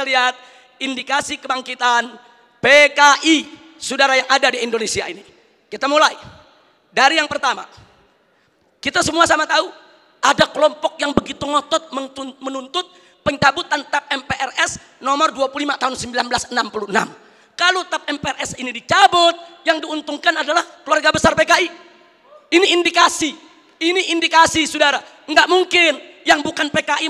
kita lihat indikasi kebangkitan PKI saudara yang ada di Indonesia ini. Kita mulai dari yang pertama. Kita semua sama tahu ada kelompok yang begitu ngotot menuntut pencabutan TAP MPRS nomor 25 tahun 1966. Kalau TAP MPRS ini dicabut, yang diuntungkan adalah keluarga besar PKI. Ini indikasi saudara. Enggak mungkin yang bukan PKI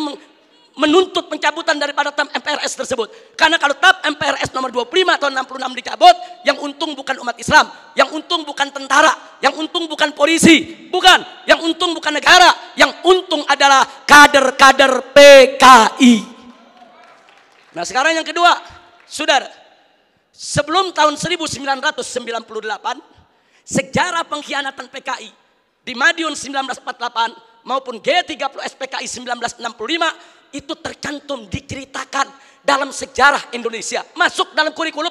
menuntut pencabutan daripada TAP MPRS tersebut. Karena kalau TAP MPRS nomor 25 tahun 66 dicabut, yang untung bukan umat Islam, yang untung bukan tentara, yang untung bukan polisi, bukan, yang untung bukan negara, yang untung adalah kader-kader PKI. Nah sekarang yang kedua, saudara, sebelum tahun 1998, sejarah pengkhianatan PKI di Madiun 1948 maupun G30S PKI 1965 itu tercantum, diceritakan dalam sejarah Indonesia, masuk dalam kurikulum.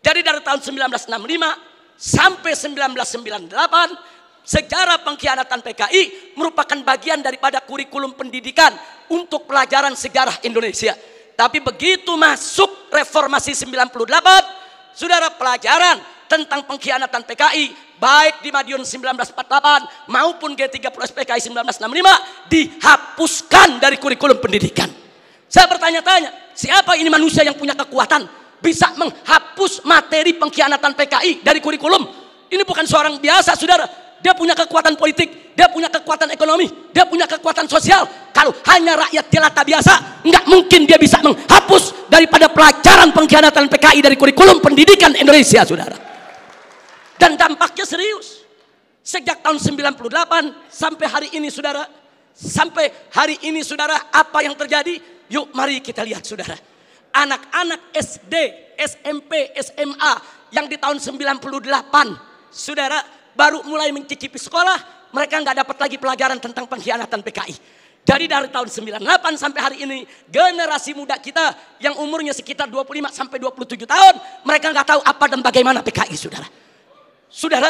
Jadi dari tahun 1965 sampai 1998 sejarah pengkhianatan PKI merupakan bagian daripada kurikulum pendidikan untuk pelajaran sejarah Indonesia. Tapi begitu masuk reformasi 98, saudara, pelajaran tentang pengkhianatan PKI baik di Madiun 1948 maupun G30S PKI 1965 dihapuskan dari kurikulum pendidikan. Saya bertanya-tanya, siapa ini manusia yang punya kekuatan bisa menghapus materi pengkhianatan PKI dari kurikulum? Ini bukan seorang biasa, saudara. Dia punya kekuatan politik, dia punya kekuatan ekonomi, dia punya kekuatan sosial. Kalau hanya rakyat jelata biasa, nggak mungkin dia bisa menghapus daripada pelajaran pengkhianatan PKI dari kurikulum pendidikan Indonesia, saudara. Dan dampaknya serius. Sejak tahun 98 sampai hari ini, saudara. Sampai hari ini, saudara, apa yang terjadi? Yuk mari kita lihat, saudara. Anak-anak SD, SMP, SMA yang di tahun 98, saudara, baru mulai mencicipi sekolah, mereka nggak dapat lagi pelajaran tentang pengkhianatan PKI. Jadi dari tahun 98 sampai hari ini, generasi muda kita yang umurnya sekitar 25 sampai 27 tahun, mereka nggak tahu apa dan bagaimana PKI, saudara. Saudara,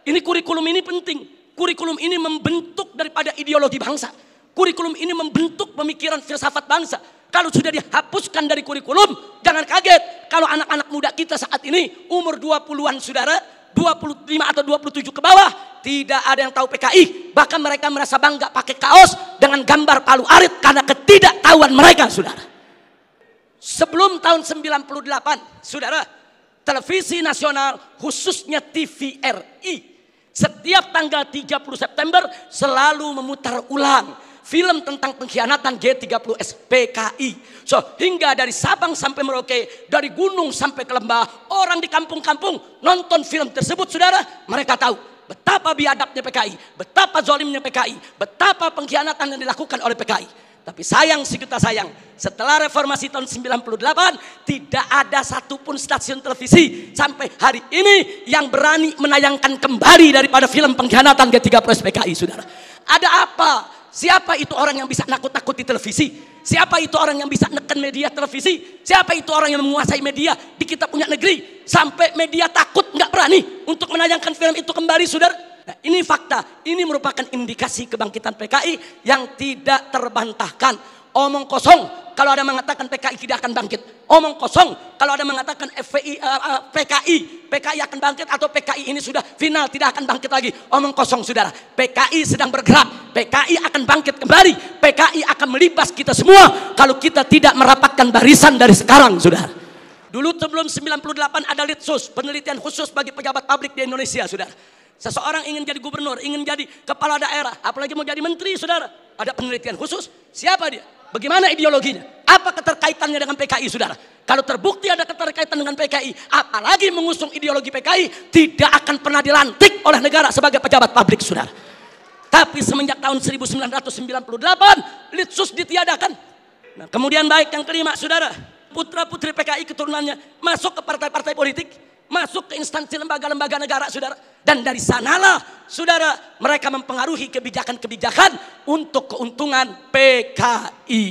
ini kurikulum ini penting. Kurikulum ini membentuk daripada ideologi bangsa. Kurikulum ini membentuk pemikiran filsafat bangsa. Kalau sudah dihapuskan dari kurikulum, jangan kaget kalau anak-anak muda kita saat ini umur 20-an, saudara, 25 atau 27 ke bawah, tidak ada yang tahu PKI. Bahkan mereka merasa bangga pakai kaos dengan gambar Palu Arit karena ketidaktahuan mereka, saudara. Sebelum tahun 98, saudara, televisi nasional khususnya TVRI setiap tanggal 30 September selalu memutar ulang film tentang pengkhianatan G30S PKI. So hingga dari Sabang sampai Merauke, dari gunung sampai ke lembah, orang di kampung-kampung nonton film tersebut, saudara. Mereka tahu betapa biadabnya PKI, betapa zalimnya PKI, betapa pengkhianatan yang dilakukan oleh PKI. Tapi sayang sejuta sayang, setelah reformasi tahun 98 tidak ada satupun stasiun televisi sampai hari ini yang berani menayangkan kembali daripada film pengkhianatan G30S PKI, saudara. Ada apa? Siapa itu orang yang bisa nakut-nakuti televisi? Siapa itu orang yang bisa neken media televisi? Siapa itu orang yang menguasai media di kita punya negeri? Sampai media takut, nggak berani untuk menayangkan film itu kembali, saudara. Nah, ini fakta, ini merupakan indikasi kebangkitan PKI yang tidak terbantahkan. Omong kosong kalau ada mengatakan PKI tidak akan bangkit. Omong kosong kalau ada mengatakan PKI akan bangkit atau PKI ini sudah final tidak akan bangkit lagi. Omong kosong, saudara. PKI sedang bergerak, PKI akan bangkit kembali, PKI akan melibas kita semua kalau kita tidak merapatkan barisan dari sekarang, saudara. Dulu sebelum 98 ada Litsus, penelitian khusus bagi pejabat publik di Indonesia, saudara. Seseorang ingin jadi gubernur, ingin jadi kepala daerah, apalagi mau jadi menteri, saudara. Ada penelitian khusus. Siapa dia? Bagaimana ideologinya? Apa keterkaitannya dengan PKI, saudara? Kalau terbukti ada keterkaitan dengan PKI, apalagi mengusung ideologi PKI, tidak akan pernah dilantik oleh negara sebagai pejabat publik, saudara. Tapi semenjak tahun 1998, Litsus ditiadakan. Nah, kemudian baik yang kelima, saudara, putra-putri PKI keturunannya masuk ke partai-partai politik, masuk ke instansi lembaga-lembaga negara, saudara. Dan dari sanalah, saudara, mereka mempengaruhi kebijakan-kebijakan untuk keuntungan PKI.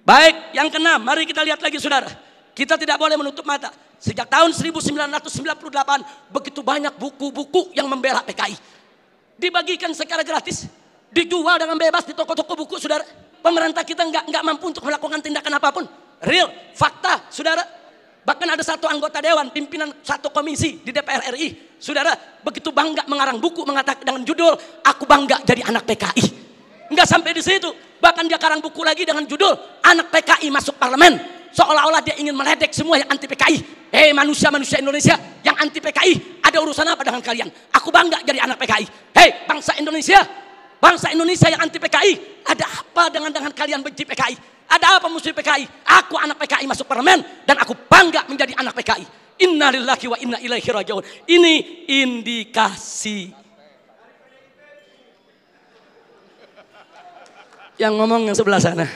Baik, yang keenam, mari kita lihat lagi, saudara. Kita tidak boleh menutup mata. Sejak tahun 1998, begitu banyak buku-buku yang membela PKI. Dibagikan secara gratis, dijual dengan bebas di toko-toko buku, saudara. Pemerintah kita nggak mampu untuk melakukan tindakan apapun. Real, fakta, saudara. Bahkan ada satu anggota dewan, pimpinan satu komisi di DPR RI, saudara, begitu bangga mengarang buku mengatakan dengan judul "Aku Bangga Jadi Anak PKI". Enggak sampai di situ, bahkan dia karang buku lagi dengan judul "Anak PKI Masuk Parlemen". Seolah-olah dia ingin meledek semua yang anti PKI. Manusia-manusia Indonesia yang anti PKI, ada urusan apa dengan kalian? Aku bangga jadi anak PKI. Bangsa Indonesia yang anti PKI, ada apa dengan kalian benci PKI? Ada apa musuh PKI? Aku anak PKI masuk parlemen dan aku bangga menjadi anak PKI. Innalillahi wa inna ilaihi rajiun. Ini indikasi. Yang ngomong yang sebelah sana.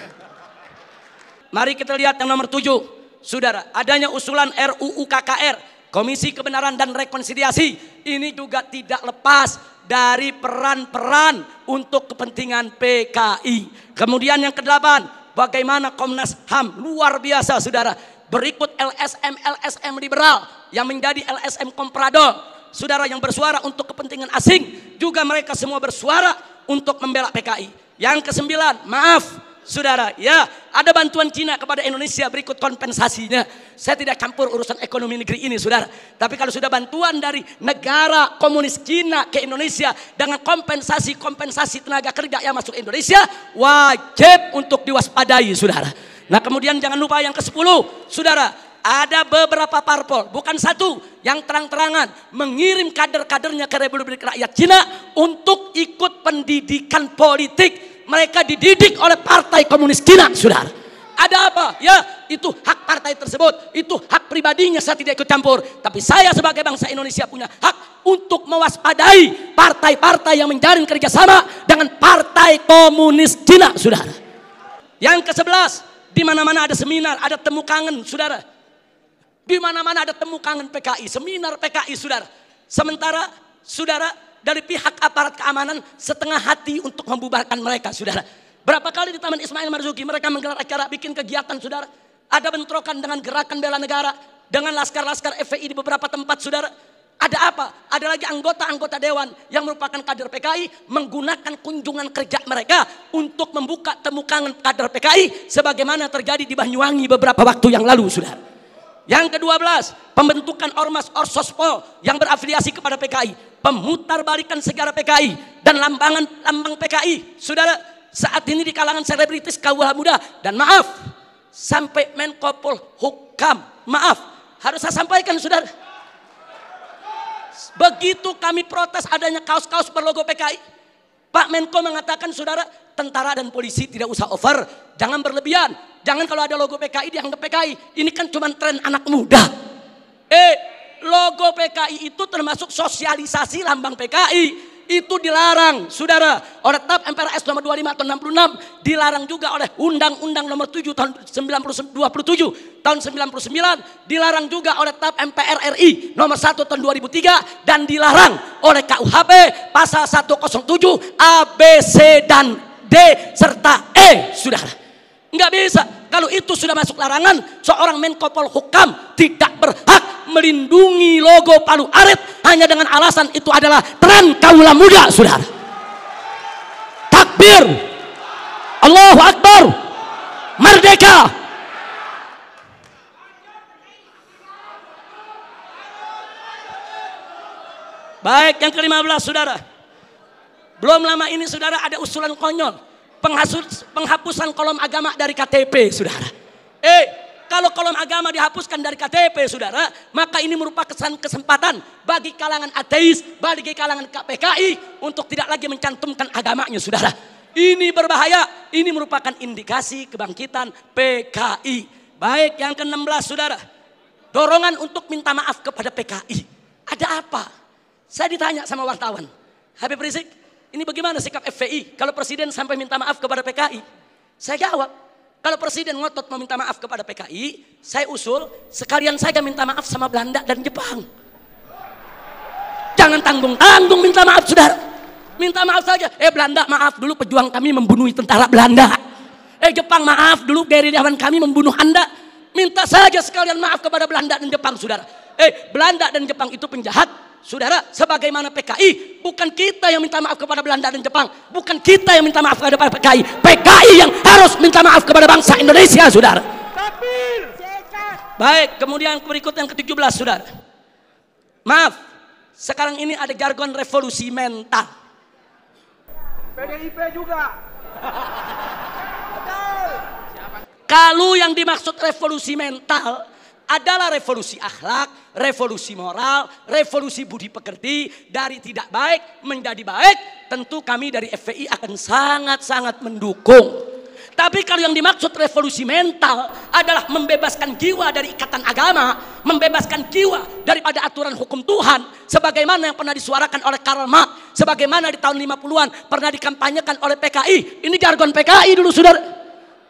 Mari kita lihat yang nomor 7. Saudara, adanya usulan RUU KKR, Komisi Kebenaran dan Rekonsiliasi. Ini juga tidak lepas dari peran-peran untuk kepentingan PKI. Kemudian yang ke-8. Bagaimana Komnas HAM luar biasa, saudara. Berikut LSM liberal yang menjadi LSM komprador, saudara, yang bersuara untuk kepentingan asing. Juga mereka semua bersuara untuk membela PKI. Yang ke-9, maaf saudara, ya ada bantuan Cina kepada Indonesia, berikut kompensasinya. Saya tidak campur urusan ekonomi negeri ini, saudara. Tapi kalau sudah bantuan dari negara komunis Cina ke Indonesia dengan kompensasi tenaga kerja yang masuk Indonesia, wajib untuk diwaspadai, saudara. Nah kemudian jangan lupa yang ke-10, saudara, ada beberapa parpol, bukan satu, yang terang-terangan mengirim kader-kadernya ke Republik Rakyat Cina untuk ikut pendidikan politik. Mereka dididik oleh Partai Komunis Cina, saudara. Ada apa? Ya, itu hak partai tersebut, itu hak pribadinya, saya tidak ikut campur. Tapi saya sebagai bangsa Indonesia punya hak untuk mewaspadai partai-partai yang menjalin kerjasama dengan Partai Komunis Cina, saudara. Yang ke-11, di mana-mana ada seminar, ada temu kangen, saudara. Di mana-mana ada temu kangen PKI, seminar PKI, saudara. Sementara, saudara, dari pihak aparat keamanan setengah hati untuk membubarkan mereka, saudara. Berapa kali di Taman Ismail Marzuki mereka menggelar acara, bikin kegiatan, saudara. Ada bentrokan dengan gerakan bela negara, dengan laskar-laskar FPI di beberapa tempat, saudara. Ada apa? Ada lagi anggota-anggota dewan yang merupakan kader PKI menggunakan kunjungan kerja mereka untuk membuka temu kangen kader PKI sebagaimana terjadi di Banyuwangi beberapa waktu yang lalu, saudara. Yang ke-12, pembentukan Ormas Orsospol yang berafiliasi kepada PKI. Pemutarbalikan sejarah PKI dan lambang PKI. Saudara, saat ini di kalangan selebritis kaula muda. Dan maaf, sampai Menko Polhukam. Maaf, harus saya sampaikan, saudara. Begitu kami protes adanya kaos-kaos berlogo PKI, Pak Menko mengatakan, saudara, tentara dan polisi tidak usah over. Jangan berlebihan. Jangan kalau ada logo PKI dianggap PKI. Ini kan cuma tren anak muda. Logo PKI itu termasuk sosialisasi lambang PKI. Itu dilarang, saudara, oleh TAP MPRS nomor 25 tahun 66. Dilarang juga oleh Undang-Undang nomor 7 tahun 27 tahun 99. Dilarang juga oleh TAP MPR RI nomor 1 tahun 2003. Dan dilarang oleh KUHP pasal 107 A, B, C, dan D serta E, saudara. Enggak bisa. Kalau itu sudah masuk larangan, seorang Menko Polhukam tidak berhak melindungi logo Palu Arit hanya dengan alasan itu adalah tren kaula muda, saudara. Takbir, Allahu Akbar, merdeka. Baik, yang ke-15, saudara. Belum lama ini, saudara, ada usulan konyol. Penghapusan kolom agama dari KTP, saudara. Kalau kolom agama dihapuskan dari KTP, saudara, maka ini merupakan kesempatan bagi kalangan ateis, bagi kalangan PKI untuk tidak lagi mencantumkan agamanya, saudara. Ini berbahaya. Ini merupakan indikasi kebangkitan PKI. Baik, yang ke-16, saudara. Dorongan untuk minta maaf kepada PKI. Ada apa? Saya ditanya sama wartawan, Habib Rizik, ini bagaimana sikap FPI kalau presiden sampai minta maaf kepada PKI? Saya jawab, kalau presiden ngotot meminta maaf kepada PKI, saya usul sekalian saja minta maaf sama Belanda dan Jepang. Jangan tanggung-tanggung minta maaf, saudara. Minta maaf saja. Belanda, maaf dulu pejuang kami membunuh tentara Belanda. Jepang, maaf dulu gerilyawan kami membunuh Anda. Minta saja sekalian maaf kepada Belanda dan Jepang, saudara. Belanda dan Jepang itu penjahat, saudara, sebagaimana PKI. Bukan kita yang minta maaf kepada Belanda dan Jepang. Bukan kita yang minta maaf kepada PKI. PKI yang harus minta maaf kepada bangsa Indonesia, saudara. Baik, kemudian berikut yang ke-17, saudara. Maaf, sekarang ini ada jargon revolusi mental. PDIP juga. Kalau yang dimaksud revolusi mental adalah revolusi akhlak, revolusi moral, revolusi budi pekerti, dari tidak baik menjadi baik, tentu kami dari FPI akan sangat-sangat mendukung. Tapi kalau yang dimaksud revolusi mental adalah membebaskan jiwa dari ikatan agama, membebaskan jiwa daripada aturan hukum Tuhan, sebagaimana yang pernah disuarakan oleh Karl Marx, sebagaimana di tahun 50-an pernah dikampanyekan oleh PKI. Ini jargon PKI dulu, saudara.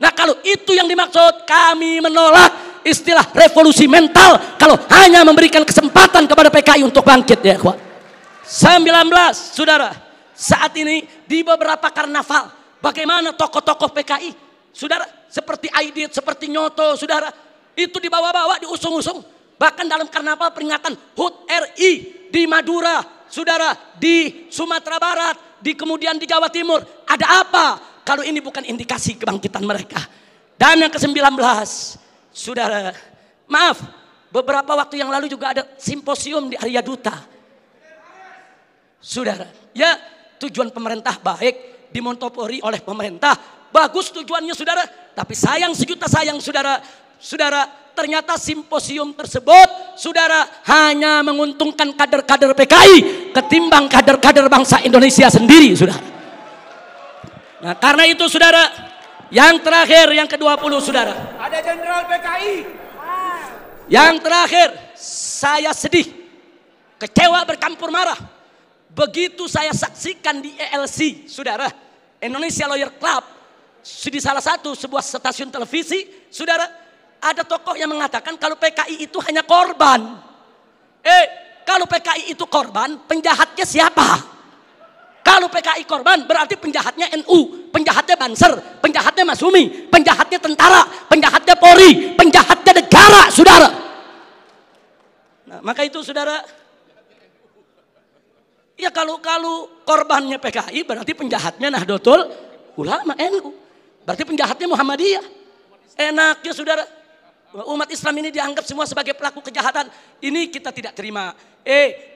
Nah, kalau itu yang dimaksud, kami menolak istilah revolusi mental kalau hanya memberikan kesempatan kepada PKI untuk bangkit, ya kawan. 19, saudara, saat ini di beberapa karnaval, bagaimana tokoh-tokoh PKI, saudara, seperti Aidit, seperti Nyoto, saudara, itu dibawa-bawa, diusung-usung. Bahkan dalam karnaval peringatan HUT RI di Madura, saudara, di Sumatera Barat, kemudian di Jawa Timur. Ada apa kalau ini bukan indikasi kebangkitan mereka? Dan yang ke-19, saudara, maaf, beberapa waktu yang lalu juga ada simposium di Arya Duta. Saudara, ya, tujuan pemerintah baik, dimontopori oleh pemerintah, bagus tujuannya, saudara. Tapi sayang sejuta sayang, saudara, ternyata simposium tersebut, saudara, hanya menguntungkan kader-kader PKI ketimbang kader-kader bangsa Indonesia sendiri, saudara. Nah, karena itu, saudara, yang terakhir, yang ke-20, saudara. Ada jenderal PKI. Yang terakhir, saya sedih, kecewa, bercampur marah. Begitu saya saksikan di ELC, saudara, Indonesia Lawyer Club, di salah satu sebuah stasiun televisi, saudara, ada tokoh yang mengatakan kalau PKI itu hanya korban. Kalau PKI itu korban, penjahatnya siapa? Kalau PKI korban, berarti penjahatnya NU, penjahatnya Banser, penjahatnya Masumi, penjahatnya tentara, penjahatnya Polri, penjahatnya negara, saudara. Nah, maka itu, saudara, ya kalau korbannya PKI, berarti penjahatnya Nahdlatul Ulama, NU. Berarti penjahatnya Muhammadiyah. Enaknya, saudara, umat Islam ini dianggap semua sebagai pelaku kejahatan. Ini kita tidak terima.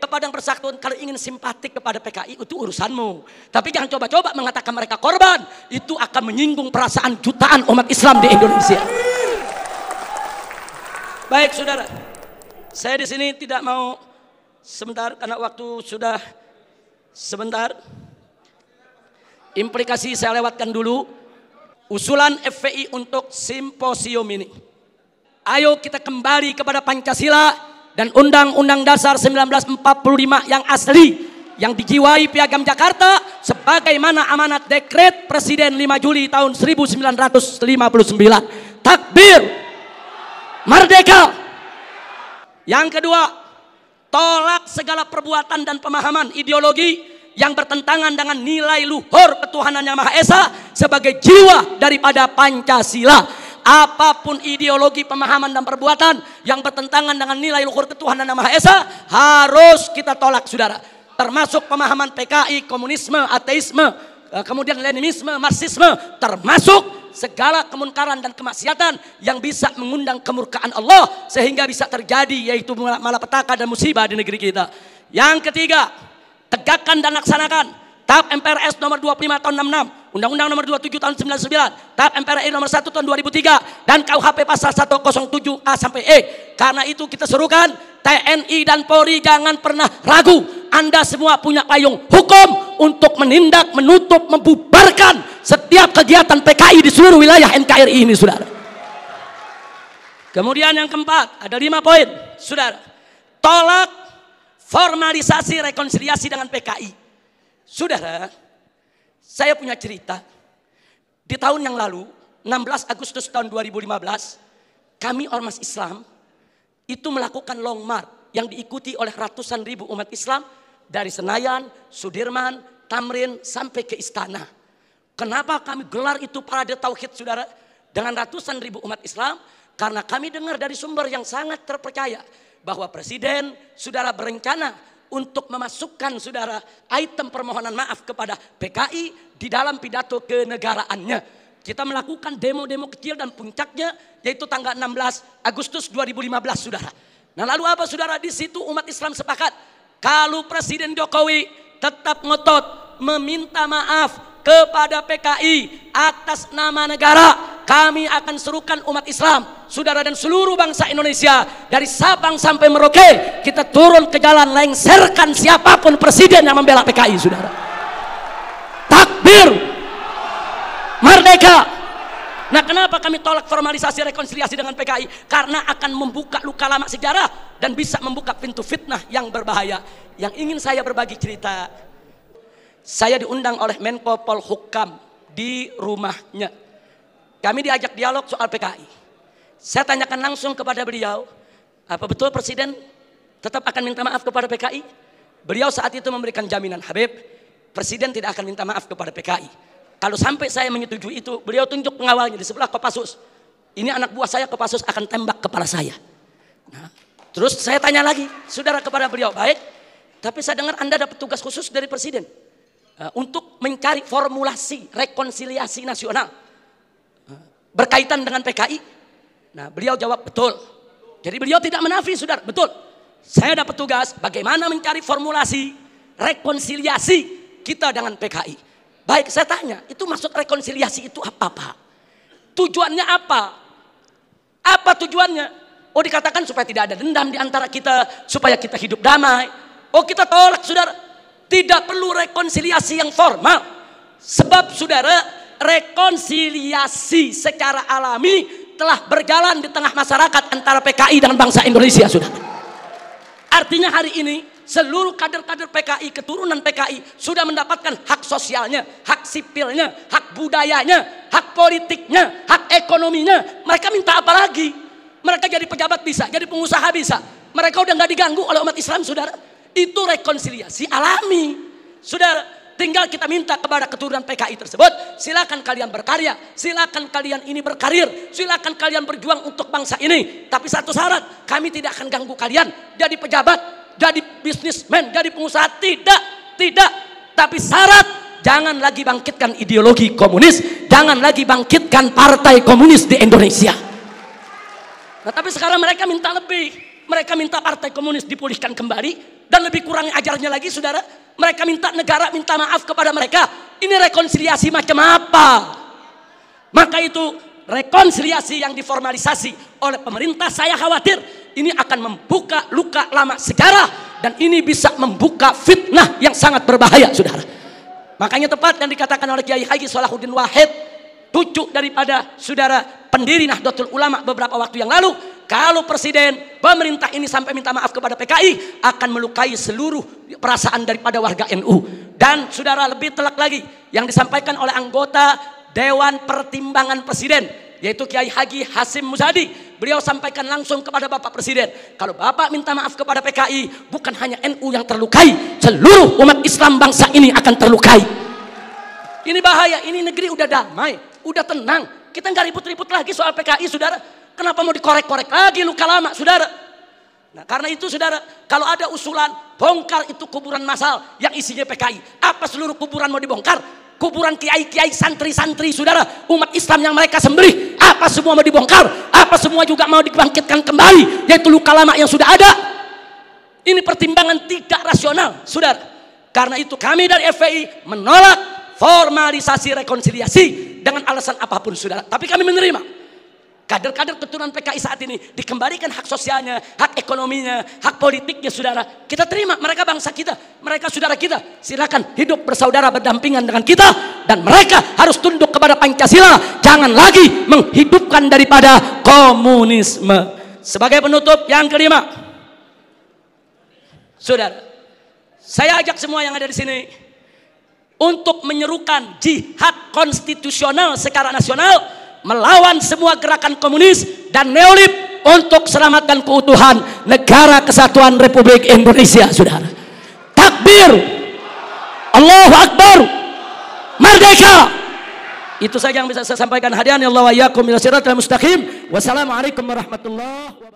Kepada yang bersangkutan, kalau ingin simpatik kepada PKI, itu urusanmu. Tapi jangan coba-coba mengatakan mereka korban. Itu akan menyinggung perasaan jutaan umat Islam di Indonesia. Baik, saudara, saya di sini tidak mau sebentar karena waktu sudah sebentar. Implikasi saya lewatkan dulu. Usulan FPI untuk simposium ini. Ayo kita kembali kepada Pancasila dan Undang-Undang Dasar 1945 yang asli, yang dijiwai Piagam Jakarta sebagaimana amanat dekret Presiden 5 Juli tahun 1959. Takbir, merdeka. Yang kedua, tolak segala perbuatan dan pemahaman ideologi yang bertentangan dengan nilai luhur ketuhanan Yang Maha Esa sebagai jiwa daripada Pancasila. Apapun ideologi, pemahaman dan perbuatan yang bertentangan dengan nilai luhur ketuhanan Yang Maha Esa harus kita tolak, saudara. Termasuk pemahaman PKI, komunisme, ateisme, kemudian Leninisme, Marxisme, termasuk segala kemunkaran dan kemaksiatan yang bisa mengundang kemurkaan Allah sehingga bisa terjadi yaitu malapetaka dan musibah di negeri kita. Yang ketiga, tegakkan dan laksanakan TAP MPRS nomor 25 tahun 66, Undang-Undang nomor 27 tahun 99, TAP MPRI nomor 1 tahun 2003 dan KUHP pasal 107A sampai E. Karena itu kita serukan TNI dan Polri jangan pernah ragu. Anda semua punya payung hukum untuk menindak, menutup, membubarkan setiap kegiatan PKI di seluruh wilayah NKRI ini, saudara. Kemudian yang keempat, ada 5 poin, saudara. Tolak formalisasi rekonsiliasi dengan PKI. Saudara, saya punya cerita. Di tahun yang lalu, 16 Agustus tahun 2015, kami Ormas Islam itu melakukan long march yang diikuti oleh ratusan ribu umat Islam dari Senayan, Sudirman, Tamrin sampai ke Istana. Kenapa kami gelar itu parade tauhid, saudara, dengan ratusan ribu umat Islam? Karena kami dengar dari sumber yang sangat terpercaya bahwa Presiden, saudara, berencana untuk memasukkan, saudara, item permohonan maaf kepada PKI di dalam pidato kenegaraannya. kita melakukan demo-demo kecil dan puncaknya yaitu tanggal 16 Agustus 2015 saudara. Nah lalu apa saudara? Di situ umat Islam sepakat kalau Presiden Jokowi tetap ngotot meminta maaf kepada PKI atas nama negara, kami akan serukan umat Islam, saudara, dan seluruh bangsa Indonesia dari Sabang sampai Merauke, kita turun ke jalan lengserkan siapapun presiden yang membela PKI, saudara. Takbir, merdeka. Nah kenapa kami tolak formalisasi rekonsiliasi dengan PKI? Karena akan membuka luka lama sejarah dan bisa membuka pintu fitnah yang berbahaya. Yang ingin saya berbagi cerita, saya diundang oleh Menko Polhukam di rumahnya. Kami diajak dialog soal PKI. Saya tanyakan langsung kepada beliau, apa betul Presiden tetap akan minta maaf kepada PKI? Beliau saat itu memberikan jaminan, Habib, Presiden tidak akan minta maaf kepada PKI. Kalau sampai saya menyetujui itu, beliau tunjuk pengawalnya di sebelah Kopassus. Ini anak buah saya Kopassus akan tembak kepala saya. Nah, terus saya tanya lagi, saudara, kepada beliau, baik, tapi saya dengar Anda dapat tugas khusus dari Presiden untuk mencari formulasi rekonsiliasi nasional berkaitan dengan PKI. Nah beliau jawab betul. Jadi beliau tidak menafi, saudara, betul. Saya dapat tugas bagaimana mencari formulasi rekonsiliasi kita dengan PKI. Baik, saya tanya, itu maksud rekonsiliasi itu apa Pak? Tujuannya apa? Apa tujuannya? Oh dikatakan supaya tidak ada dendam di antara kita, supaya kita hidup damai. Oh kita tolak, saudara. Tidak perlu rekonsiliasi yang formal. Sebab saudara, rekonsiliasi secara alami telah berjalan di tengah masyarakat antara PKI dengan bangsa Indonesia, saudara. Artinya hari ini seluruh kader-kader PKI, keturunan PKI sudah mendapatkan hak sosialnya, hak sipilnya, hak budayanya, hak politiknya, hak ekonominya. Mereka minta apa lagi? Mereka jadi pejabat bisa, jadi pengusaha bisa. Mereka udah nggak diganggu oleh umat Islam, saudara. Itu rekonsiliasi alami, saudara. Tinggal kita minta kepada keturunan PKI tersebut, silakan kalian berkarya, silakan kalian ini berkarir, silakan kalian berjuang untuk bangsa ini. Tapi satu syarat, kami tidak akan ganggu kalian jadi pejabat, jadi bisnismen, jadi pengusaha. Tidak. Tapi syarat, jangan lagi bangkitkan ideologi komunis, jangan lagi bangkitkan partai komunis di Indonesia. Nah tapi sekarang mereka minta lebih. Mereka minta partai komunis dipulihkan kembali dan lebih kurang ajarnya lagi, saudara. Mereka minta negara minta maaf kepada mereka. Ini rekonsiliasi macam apa? Maka itu rekonsiliasi yang diformalisasi oleh pemerintah, saya khawatir ini akan membuka luka lama sejarah dan ini bisa membuka fitnah yang sangat berbahaya, saudara. Makanya tepat yang dikatakan oleh Kiai Haji Salahuddin Wahid, cucu daripada saudara pendiri Nahdlatul Ulama beberapa waktu yang lalu, kalau presiden pemerintah ini sampai minta maaf kepada PKI akan melukai seluruh perasaan daripada warga NU. Dan saudara, lebih telak lagi yang disampaikan oleh anggota Dewan Pertimbangan Presiden, yaitu Kiai Haji Hasim Muzadi. Beliau sampaikan langsung kepada Bapak Presiden, kalau Bapak minta maaf kepada PKI, bukan hanya NU yang terlukai, seluruh umat Islam bangsa ini akan terlukai. Ini bahaya, ini negeri udah damai, udah tenang. Kita nggak ribut-ribut lagi soal PKI, saudara. Kenapa mau dikorek-korek lagi luka lama, saudara? Nah karena itu, saudara, kalau ada usulan bongkar itu kuburan massal yang isinya PKI. Apa seluruh kuburan mau dibongkar? Kuburan kiai-kiai, santri-santri, saudara, umat Islam yang mereka sembelih, apa semua mau dibongkar? Apa semua juga mau dibangkitkan kembali, yaitu luka lama yang sudah ada? Ini pertimbangan tidak rasional, saudara. Karena itu kami dari FPI menolak formalisasi rekonsiliasi dengan alasan apapun, saudara. Tapi kami menerima kader-kader keturunan PKI saat ini dikembalikan hak sosialnya, hak ekonominya, hak politiknya, saudara. Kita terima, mereka bangsa kita, mereka saudara kita. Silakan hidup bersaudara berdampingan dengan kita, dan mereka harus tunduk kepada Pancasila. Jangan lagi menghidupkan daripada komunisme. Sebagai penutup yang kelima, saudara, saya ajak semua yang ada di sini untuk menyerukan jihad konstitusional secara nasional melawan semua gerakan komunis dan neolib untuk selamatkan keutuhan negara kesatuan Republik Indonesia, saudara. Takbir, Allahu Akbar, merdeka. Itu saja yang bisa saya sampaikan. Hadiahnya Allah wa iyyakum ila siratal mustaqim. Wassalamualaikum warahmatullahi wabarakatuh.